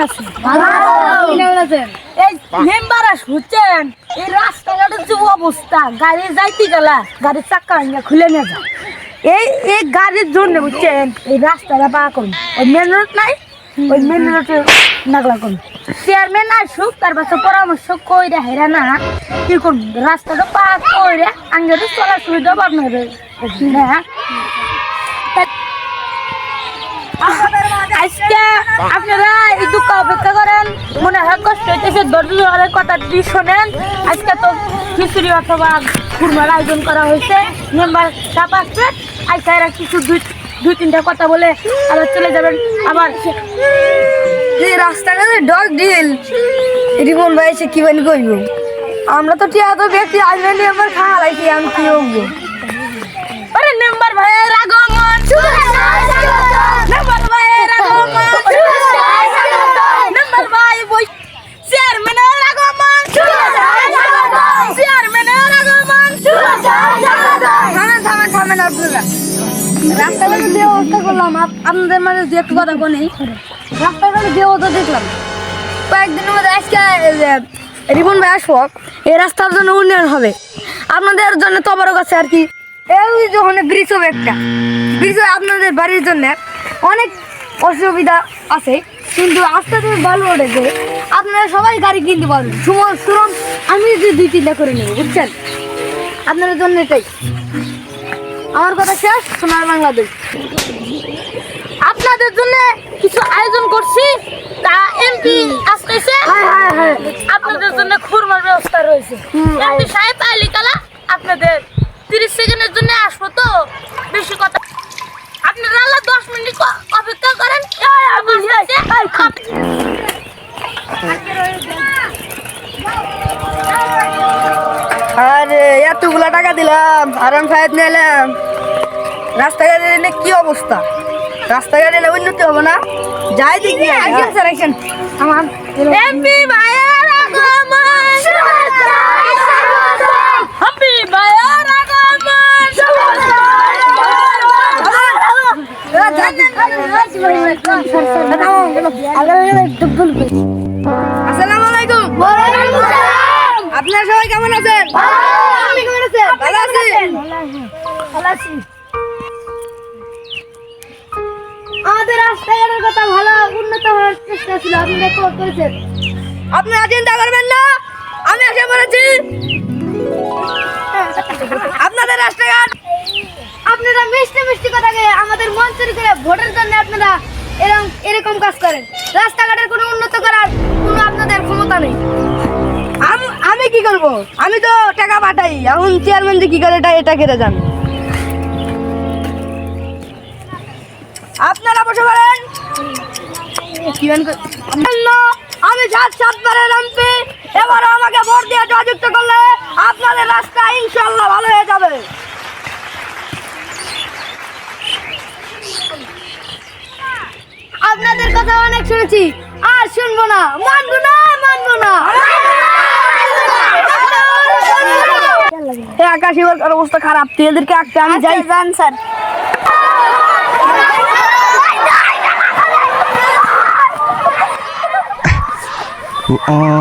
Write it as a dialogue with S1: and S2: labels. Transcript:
S1: আছেন? কেমন আছেন? এই মেম্বার হচ্ছেন, এই রাস্তাঘাটের যে অবস্থা, গাড়ি যাইতে গেলা গাড়ির চাক্কা ভেঙে খুলে নিয়ে যায়। এই গাড়ির জন্য বুঝছেন এই রাস্তাটা পা করুন, ওই মেন রোড নাই, ওই মেন রোডে নাগলা করুন। চেয়ারম্যান আসুক, তার পাশে পরামর্শ কইরা হেরা না কি করুন, রাস্তাটা পা করে আঙ্গের চলার সুবিধা আপনার হ্যাঁ। আজকে আপনারা এই দুঃখ অপেক্ষা করেন, মনে হয় কষ্ট হইতেছে, ধৈর্য ধরে কথাটি শোনেন। আজকে তো খিচুড়ি অথবা কুরমার আয়োজন করা হয়েছে, মেম্বার চাপ আসবে, আজকে এরা কিছু দুই তিনটা কথা বলে আবার চলে যাবেন। আবার
S2: এই রাস্তাঘাটে ডগ ডিল রিপন ভাই এসে কি বানি করব, আমরা তো টিয়া তো ব্যক্তি আসবেন এবার খাওয়া লাগছি, আমি কি হবো?
S1: আরে মেম্বার ভাইয়ের আগমন, মেম্বার ভাইয়ের আগমন, মেম্বার ভাই বই, চেয়ারম্যানের আগমন, চেয়ারম্যানের আগমন।
S2: থামেন আপনারা, রাস্তাঘাটে যে অবস্থা করলাম আপনাদের মানে যে একটু কথা বলি, রাস্তাঘাটে যে অবস্থা দেখলাম কয়েকদিনের মধ্যে আজকে রিপন ভাই আসবো, এই রাস্তার জন্য উন্নয়ন হবে আপনাদের জন্য তো বড় কাছে আর কি। এই যখন ব্রিজ হবে একটা ব্রিজ, আপনাদের বাড়ির জন্য অনেক অসুবিধা আছে, কিন্তু আস্তে আস্তে ভালো উঠেছে, আপনারা সবাই গাড়ি কিনতে পারবেন। সুরম আমি যদি 2-3টা করে নেব, বুঝছেন? আপনাদের জন্য এটাই আমার কথা শেষ। সোনার বাংলাদেশ
S1: আপনাদের জন্য কিছু আয়োজন করছি, তা এমপি আসতেছে, আপনাদের জন্য খুরমার ব্যবস্থা রয়েছে। এমপি সাহেব আইলি কালা আপনাদের 30 সেকেন্ডের জন্য আসবো, তো বেশি কথা আপনারা 10 মিনিট অপেক্ষা করেন।
S2: আরে এতগুলা টাকা দিলাম, আরাম সাহেব নিলাম, রাস্তাঘাটে এলে কি অবস্থা? রাস্তাঘাটে এলে উন্নতি হবে না? যাই দেখি আমার
S1: এমপি ভাইয়ের আগমন, এমপি ভাইয়ের আগমন।
S2: আসসালামু আলাইকুম। আপনারা সবাই কেমন আছেন? ভালো আছেন?
S1: আমাদের রাস্তাঘাটের কথা ভালো উন্নত হওয়ার চেষ্টা ছিল, আপনারা করেছেন।
S2: আপনারা চিন্তা করবেন না, আমি এসে বলেছি আপনাদের রাস্তাঘাট।
S1: আপনারা মিষ্টি মিষ্টি কথাকে আমাদের মঞ্চের করে ভোটের জন্য আপনারা এরকম কাজ করেন, রাস্তাঘাটের কোনো উন্নত করার কোনো আপনাদের ক্ষমতা নেই।
S2: আমি কি করব? আমি তো টাকা পাঠাই, এখন চেয়ারম্যান কি করে এটা কেটে যান। আপনারা বসে পড়েন। আমি 7-7বারের এমপি, এবারও আমাকে ভোট দিয়ে জয়যুক্ত করলে আপনাদের রাস্তা ইনশাআল্লাহ ভালো হয়ে যাবে।
S1: আপনাদের কথা অনেক শুনেছি, আর শুনবো না, মানবো না।
S2: আকাশ এবার অবস্থা খারাপ, তুই এদেরকে আঁকতে আমি যাই। যান স্যার।
S3: Oh